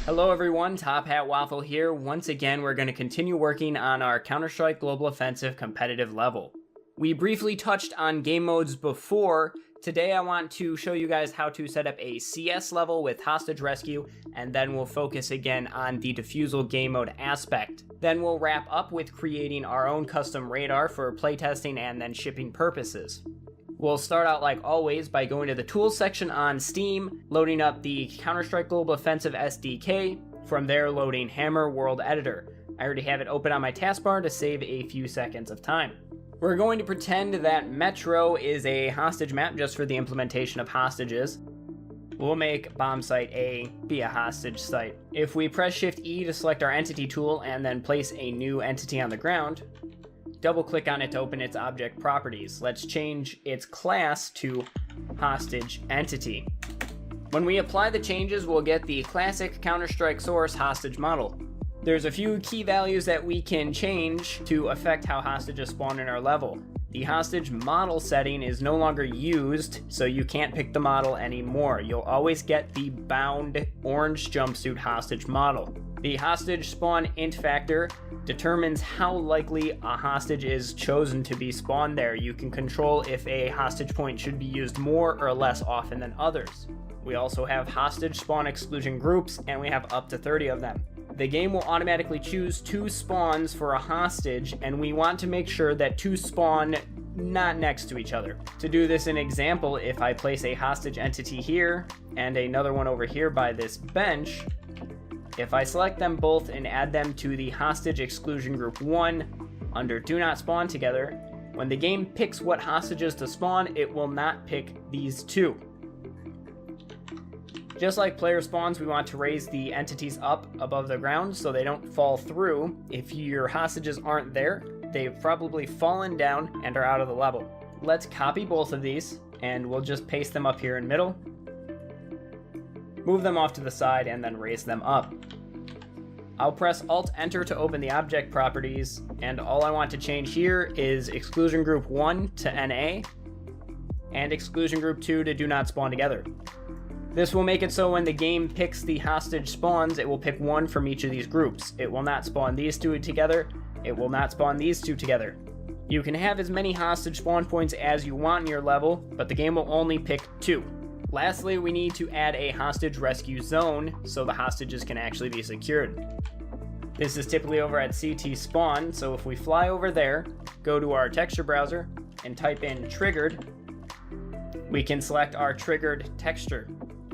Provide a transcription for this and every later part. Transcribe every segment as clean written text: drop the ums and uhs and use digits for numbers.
Hello everyone, Top Hat Waffle here. Once again, we're going to continue working on our Counter-Strike Global Offensive competitive level. We briefly touched on game modes before. Today I want to show you guys how to set up a CS level with hostage rescue, and then we'll focus again on the defusal game mode aspect. Then we'll wrap up with creating our own custom radar for playtesting and then shipping purposes. We'll start out like always by going to the tools section on Steam, loading up the Counter-Strike Global Offensive SDK, from there loading Hammer World Editor. I already have it open on my taskbar to save a few seconds of time. We're going to pretend that Metro is a hostage map just for the implementation of hostages. We'll make bomb site A be a hostage site. If we press Shift E to select our entity tool and then place a new entity on the ground, double click on it to open its object properties. Let's change its class to hostage entity. When we apply the changes, we'll get the classic Counter-Strike source hostage model. There's a few key values that we can change to affect how hostages spawn in our level. The hostage model setting is no longer used, so you can't pick the model anymore. You'll always get the bound orange jumpsuit hostage model. The hostage spawn int factor determines how likely a hostage is chosen to be spawned there. You can control if a hostage point should be used more or less often than others. We also have hostage spawn exclusion groups, and we have up to 30 of them. The game will automatically choose 2 spawns for a hostage, and we want to make sure that 2 spawn not next to each other. To do this in example, if I place a hostage entity here and another one over here by this bench, if I select them both and add them to the hostage exclusion group 1 under do not spawn together, when the game picks what hostages to spawn, it will not pick these 2. Just like player spawns, we want to raise the entities up above the ground so they don't fall through. If your hostages aren't there, they've probably fallen down and are out of the level. Let's copy both of these, and we'll just paste them up here in middle. Move them off to the side and then raise them up. I'll press Alt-Enter to open the object properties, and all I want to change here is Exclusion Group 1 to NA, and Exclusion Group 2 to Do Not Spawn Together. This will make it so when the game picks the hostage spawns, it will pick one from each of these groups. It will not spawn these 2 together, it will not spawn these 2 together. You can have as many hostage spawn points as you want in your level, but the game will only pick 2. Lastly, we need to add a hostage rescue zone so the hostages can actually be secured. This is typically over at CT spawn, so if we fly over there, go to our texture browser, and type in triggered, we can select our triggered texture.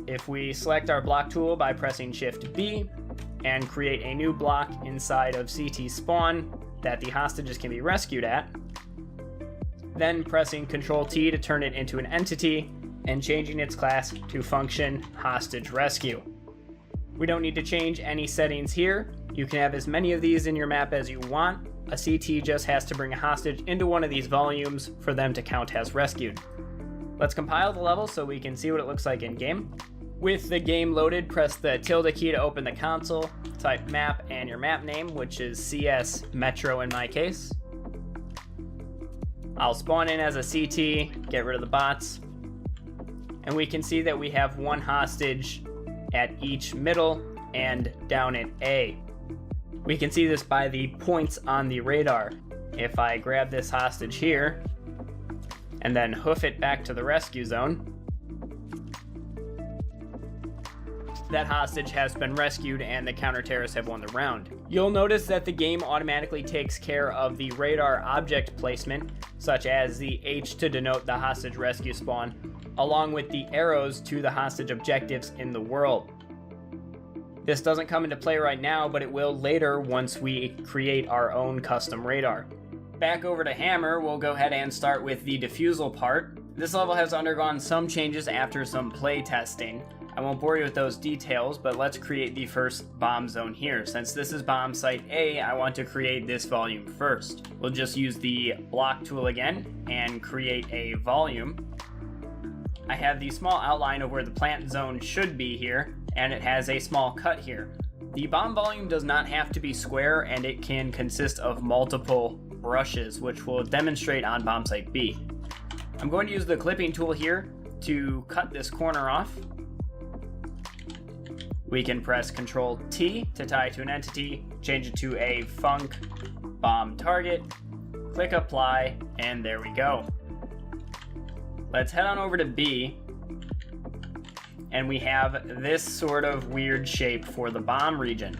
If we select our block tool by pressing Shift B and create a new block inside of CT spawn that the hostages can be rescued at, then pressing Ctrl T to turn it into an entity and changing its class to function hostage rescue. We don't need to change any settings here. You can have as many of these in your map as you want. A CT just has to bring a hostage into one of these volumes for them to count as rescued. Let's compile the level so we can see what it looks like in game. With the game loaded, press the tilde key to open the console, type map and your map name, which is CS Metro in my case. I'll spawn in as a CT, get rid of the bots, and we can see that we have 1 hostage at each middle and down at A. We can see this by the points on the radar. If I grab this hostage here and then hoof it back to the rescue zone, that hostage has been rescued and the counter-terrorists have won the round. You'll notice that the game automatically takes care of the radar object placement, such as the H to denote the hostage rescue spawn, along with the arrows to the hostage objectives in the world. This doesn't come into play right now, but it will later once we create our own custom radar. Back over to Hammer, we'll go ahead and start with the defusal part. This level has undergone some changes after some play testing. I won't bore you with those details, but let's create the first bomb zone here. Since this is bomb site A, I want to create this volume first. We'll just use the block tool again and create a volume. I have the small outline of where the plant zone should be here, and it has a small cut here. The bomb volume does not have to be square, and it can consist of multiple brushes, which we'll demonstrate on bomb site B. I'm going to use the clipping tool here to cut this corner off. We can press Control T to tie to an entity, change it to a func bomb target, click apply, and there we go. Let's head on over to B, and we have this sort of weird shape for the bomb region.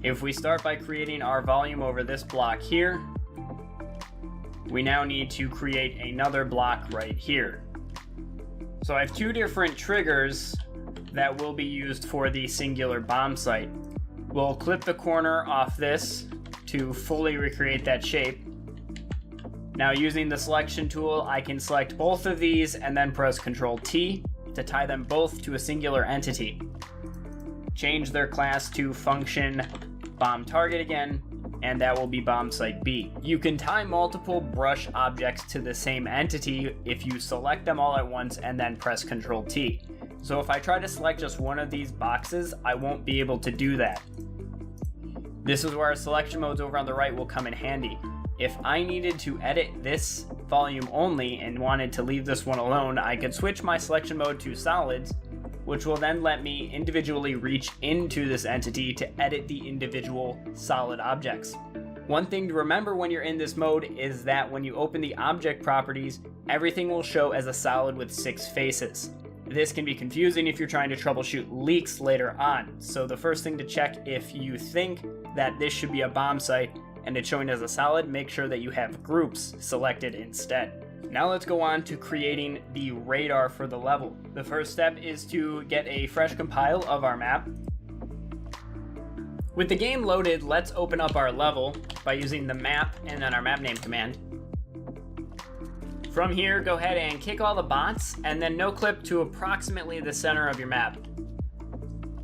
If we start by creating our volume over this block here, we now need to create another block right here. So I have two different triggers that will be used for the singular bomb site. We'll clip the corner off this to fully recreate that shape. Now using the selection tool, I can select both of these and then press Control T to tie them both to a singular entity. Change their class to function bomb target again, and that will be bomb site B. You can tie multiple brush objects to the same entity if you select them all at once and then press Control T. So if I try to select just one of these boxes, I won't be able to do that. This is where our selection modes over on the right will come in handy. If I needed to edit this volume only and wanted to leave this one alone, I could switch my selection mode to solids, which will then let me individually reach into this entity to edit the individual solid objects. One thing to remember when you're in this mode is that when you open the object properties, everything will show as a solid with 6 faces. This can be confusing if you're trying to troubleshoot leaks later on, so the first thing to check if you think that this should be a bomb site and it's showing as a solid, make sure that you have groups selected instead. Now let's go on to creating the radar for the level. The first step is to get a fresh compile of our map. With the game loaded, let's open up our level by using the map and then our map name command. From here, go ahead and kick all the bots and then no clip to approximately the center of your map.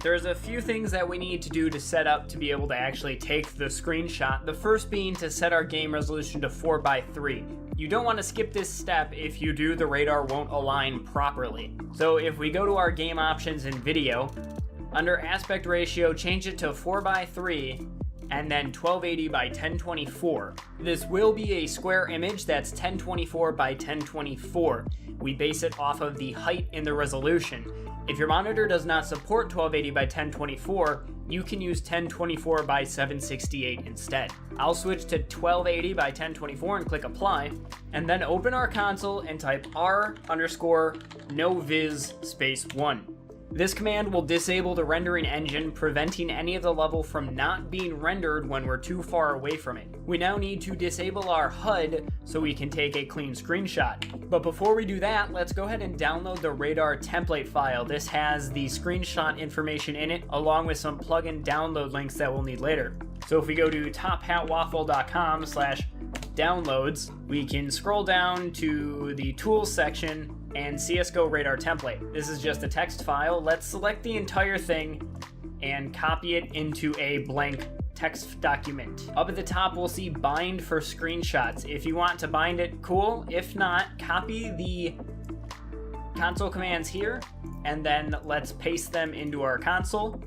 There's a few things that we need to do to set up to be able to actually take the screenshot. The first being to set our game resolution to 4:3. You don't want to skip this step. If you do, the radar won't align properly. So if we go to our game options in video, under aspect ratio, change it to 4:3 and then 1280 by 1024. This will be a square image that's 1024 by 1024. We base it off of the height in the resolution. If your monitor does not support 1280 by 1024, you can use 1024 by 768 instead. I'll switch to 1280 by 1024 and click apply, and then open our console and type r_noviz_1. This command will disable the rendering engine, preventing any of the level from not being rendered when we're too far away from it. We now need to disable our HUD so we can take a clean screenshot. But before we do that, let's go ahead and download the radar template file. This has the screenshot information in it, along with some plugin download links that we'll need later. So if we go to tophatwaffle.com/downloads, we can scroll down to the tools section and CSGO radar template. This is just a text file. Let's select the entire thing and copy it into a blank text document. Up at the top, we'll see bind for screenshots. If you want to bind it, cool. If not, copy the console commands here, and then let's paste them into our console,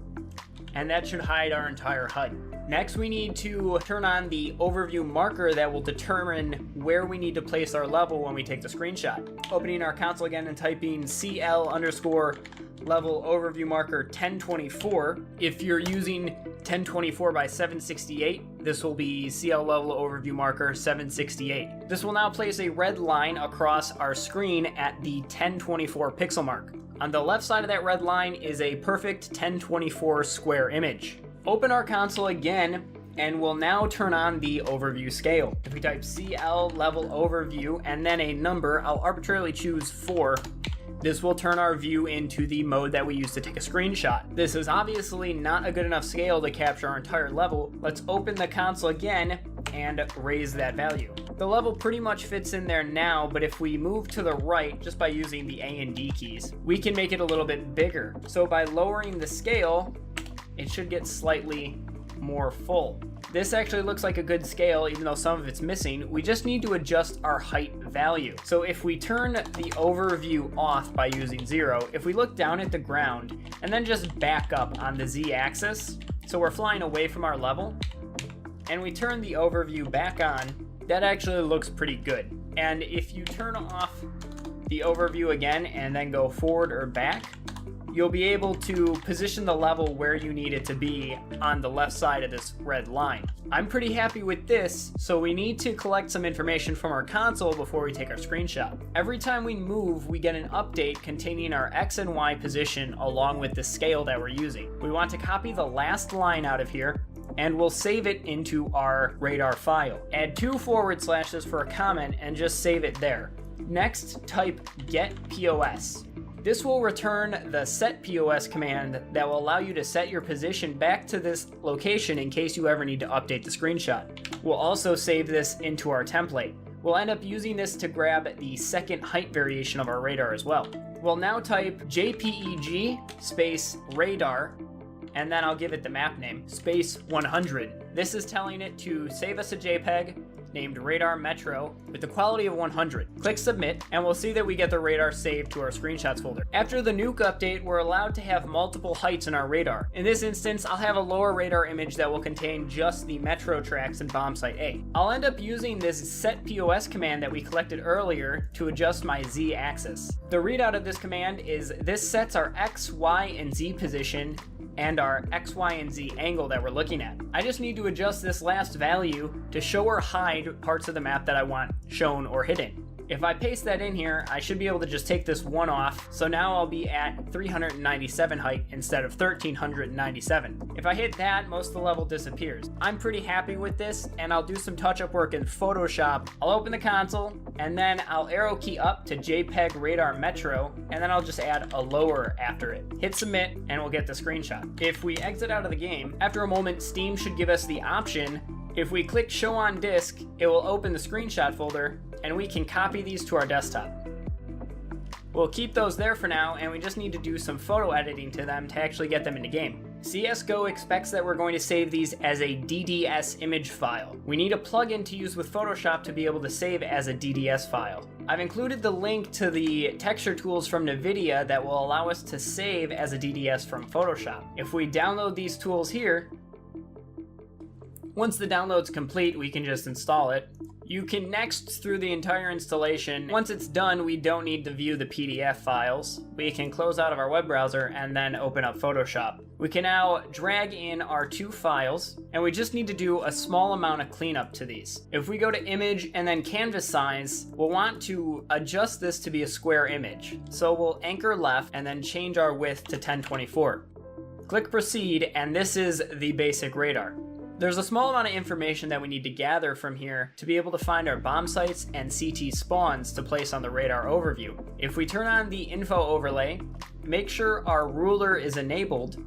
and that should hide our entire HUD. Next, we need to turn on the overview marker that will determine where we need to place our level when we take the screenshot. Opening our console again and typing CL_level overview marker 1024. If you're using 1024 by 768, this will be CL level overview marker 768. This will now place a red line across our screen at the 1024 pixel mark. On the left side of that red line is a perfect 1024 square image. Open our console again, and we'll now turn on the overview scale. If we type CL level overview and then a number, I'll arbitrarily choose 4. This will turn our view into the mode that we use to take a screenshot. This is obviously not a good enough scale to capture our entire level. Let's open the console again and raise that value. The level pretty much fits in there now, but if we move to the right just by using the A and D keys, we can make it a little bit bigger. So by lowering the scale, it should get slightly more full. This actually looks like a good scale, even though some of it's missing. We just need to adjust our height value. So if we turn the overview off by using 0, if we look down at the ground and then just back up on the Z axis, so we're flying away from our level, and we turn the overview back on, that actually looks pretty good. And if you turn off the overview again and then go forward or back, you'll be able to position the level where you need it to be on the left side of this red line. I'm pretty happy with this, so we need to collect some information from our console before we take our screenshot. Every time we move, we get an update containing our X and Y position along with the scale that we're using. We want to copy the last line out of here, and we'll save it into our radar file. Add 2 forward slashes for a comment and just save it there. Next, type get POS. This will return the set POS command that will allow you to set your position back to this location in case you ever need to update the screenshot. We'll also save this into our template. We'll end up using this to grab the second height variation of our radar as well. We'll now type JPEG space radar, and then I'll give it the map name, space 100. This is telling it to save us a JPEG named Radar Metro with the quality of 100. Click submit, and we'll see that we get the radar saved to our screenshots folder. After the nuke update, we're allowed to have multiple heights in our radar. In this instance, I'll have a lower radar image that will contain just the Metro tracks and bomb site A. I'll end up using this set POS command that we collected earlier to adjust my Z axis. The readout of this command is this sets our X, Y, and Z position and our X, Y, and Z angle that we're looking at. I just need to adjust this last value to show or hide parts of the map that I want shown or hidden. If I paste that in here, I should be able to just take this one off, so now I'll be at 397 height instead of 1397. If I hit that, most of the level disappears. I'm pretty happy with this, and I'll do some touch-up work in Photoshop. I'll open the console, and then I'll arrow key up to JPEG Radar Metro, and then I'll just add a lower after it. Hit submit, and we'll get the screenshot. If we exit out of the game, after a moment, Steam should give us the option. If we click show on disk, it will open the screenshot folder, and we can copy these to our desktop. We'll keep those there for now, and we just need to do some photo editing to them to actually get them into game. CSGO expects that we're going to save these as a DDS image file. We need a plugin to use with Photoshop to be able to save as a DDS file. I've included the link to the texture tools from NVIDIA that will allow us to save as a DDS from Photoshop. If we download these tools here, once the download's complete, we can just install it. You can next through the entire installation. Once it's done, we don't need to view the PDF files. We can close out of our web browser and then open up Photoshop. We can now drag in our 2 files, and we just need to do a small amount of cleanup to these. If we go to image and then canvas size, we'll want to adjust this to be a square image. So we'll anchor left and then change our width to 1024. Click proceed, and this is the basic radar. There's a small amount of information that we need to gather from here to be able to find our bomb sites and CT spawns to place on the radar overview. If we turn on the info overlay, make sure our ruler is enabled,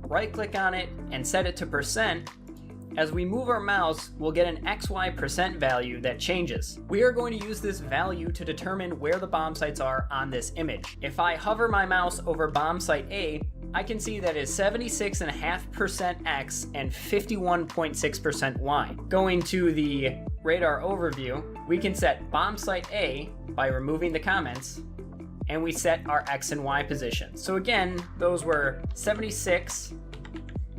right click on it and set it to %. As we move our mouse, we'll get an XY % value that changes. We are going to use this value to determine where the bomb sites are on this image. If I hover my mouse over bomb site A, I can see that it's 76.5% X and 51.6% Y. Going to the radar overview, we can set bomb site A by removing the comments, and we set our X and Y position. So again, those were 76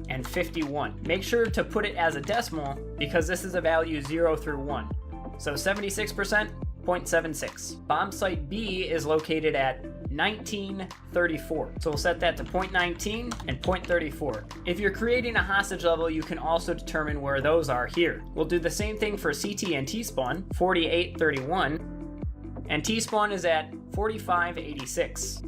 and 51. Make sure to put it as a decimal because this is a value 0 through 1. So 76%, 0.76. Bomb site B is located at 1934. So we'll set that to 0.19 and 0.34. If you're creating a hostage level, you can also determine where those are here. We'll do the same thing for CT and T-spawn, 4831, and T-spawn is at 4586.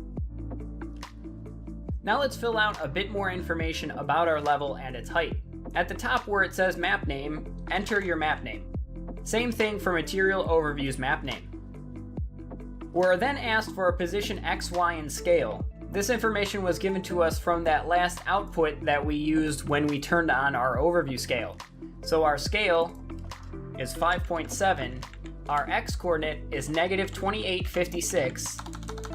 Now let's fill out a bit more information about our level and its height. At the top where it says map name, enter your map name. Same thing for material overview's map name. We're then asked for a position X, Y, and scale. This information was given to us from that last output that we used when we turned on our overview scale. So our scale is 5.7, our X coordinate is -2856,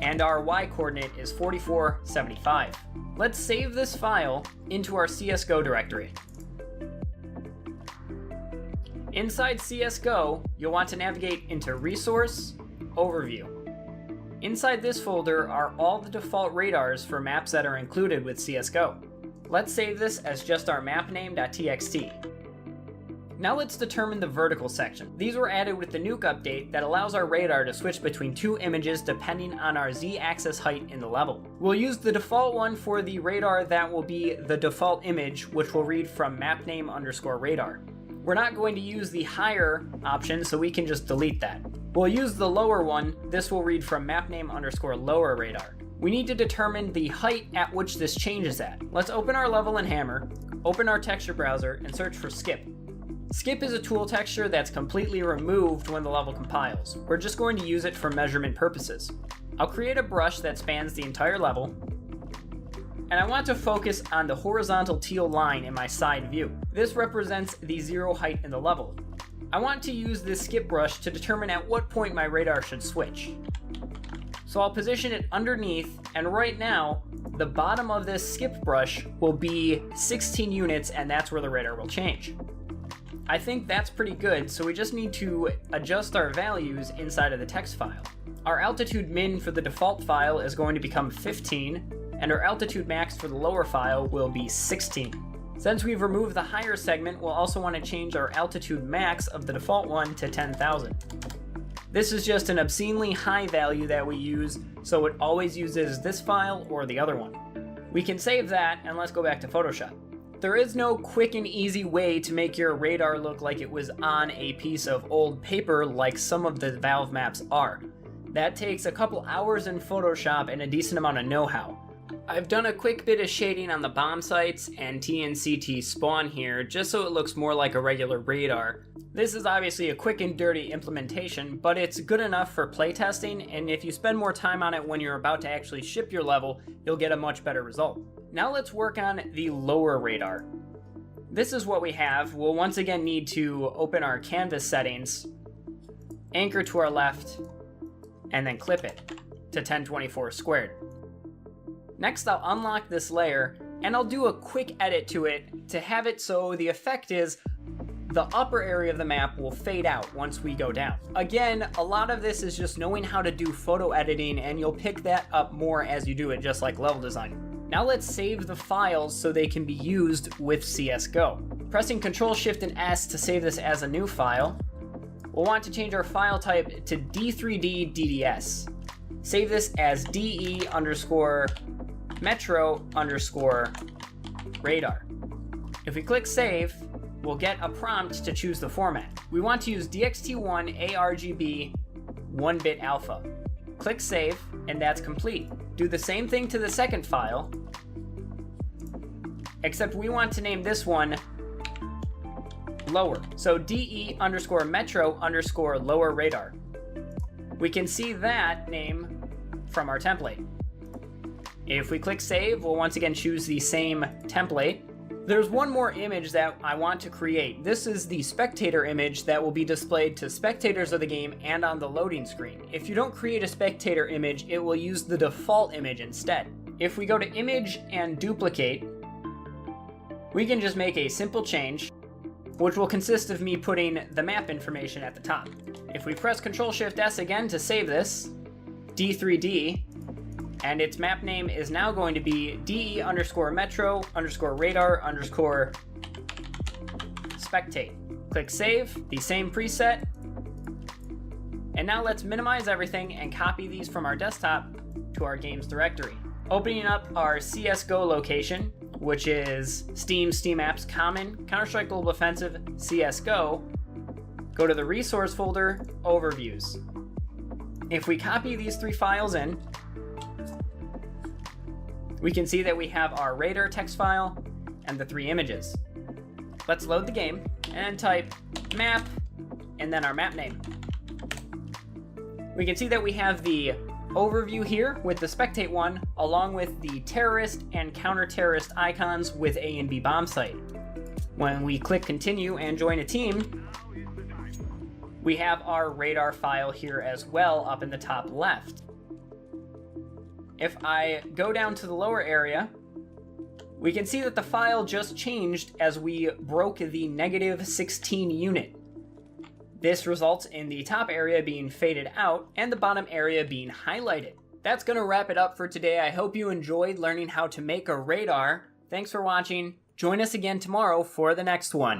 and our Y coordinate is 4475. Let's save this file into our CSGO directory. Inside CSGO, you'll want to navigate into Resource, Overview. Inside this folder are all the default radars for maps that are included with CSGO. Let's save this as just our mapname.txt. Now let's determine the vertical section. These were added with the nuke update that allows our radar to switch between two images depending on our z-axis height in the level. We'll use the default one for the radar that will be the default image, which will read from mapname_radar. We're not going to use the higher option, so we can just delete that. We'll use the lower one. This will read from mapname_lower radar. We need to determine the height at which this changes at. Let's open our level in Hammer, open our texture browser, and search for skip. Skip is a tool texture that's completely removed when the level compiles. We're just going to use it for measurement purposes. I'll create a brush that spans the entire level, and I want to focus on the horizontal teal line in my side view. This represents the 0 height in the level. I want to use this skip brush to determine at what point my radar should switch. So I'll position it underneath, and right now, the bottom of this skip brush will be 16 units, and that's where the radar will change. I think that's pretty good, so we just need to adjust our values inside of the text file. Our altitude min for the default file is going to become 15, and our altitude max for the lower file will be 16. Since we've removed the higher segment, we'll also want to change our altitude max of the default one to 10,000. This is just an obscenely high value that we use, so it always uses this file or the other one. We can save that, and let's go back to Photoshop. There is no quick and easy way to make your radar look like it was on a piece of old paper like some of the Valve maps are. That takes a couple hours in Photoshop and a decent amount of know-how. I've done a quick bit of shading on the bomb sites and TNCT spawn here just so it looks more like a regular radar. This is obviously a quick and dirty implementation, but it's good enough for playtesting, and if you spend more time on it when you're about to actually ship your level, you'll get a much better result. Now let's work on the lower radar. This is what we have. We'll once again need to open our canvas settings, anchor to our left, and then clip it to 1024 squared. Next, I'll unlock this layer, and I'll do a quick edit to it to have it so the effect is the upper area of the map will fade out once we go down. Again, a lot of this is just knowing how to do photo editing, and you'll pick that up more as you do it, just like level design. Now let's save the files so they can be used with CSGO. Pressing Ctrl, Shift, and S to save this as a new file. We'll want to change our file type to D3D DDS. Save this as DE_metro_radar. If we click save, we'll get a prompt to choose the format. We want to use DXT1 ARGB 1-bit alpha. Click save, and that's complete. Do the same thing to the second file, except we want to name this one lower. So DE_metro_lower radar. We can see that name from our template. If we click save, we'll once again choose the same template. There's one more image that I want to create. This is the spectator image that will be displayed to spectators of the game and on the loading screen. If you don't create a spectator image, it will use the default image instead. If we go to image and duplicate, we can just make a simple change, which will consist of me putting the map information at the top. If we press Ctrl Shift S again to save this, D3D, and its map name is now going to be DE_metro_radar_spectate. Click save, the same preset. And now let's minimize everything and copy these from our desktop to our games directory. Opening up our CSGO location, which is Steam, Steam Apps, Common, Counter-Strike Global Offensive, CSGO, go to the resource folder, Overviews. If we copy these three files in, we can see that we have our radar text file and the three images. Let's load the game and type map and then our map name. We can see that we have the overview here with the spectate one, along with the terrorist and counter-terrorist icons with A and B bomb site. When we click continue and join a team, we have our radar file here as well up in the top left. If I go down to the lower area, we can see that the file just changed as we broke the -16 unit. This results in the top area being faded out and the bottom area being highlighted. That's going to wrap it up for today. I hope you enjoyed learning how to make a radar. Thanks for watching. Join us again tomorrow for the next one.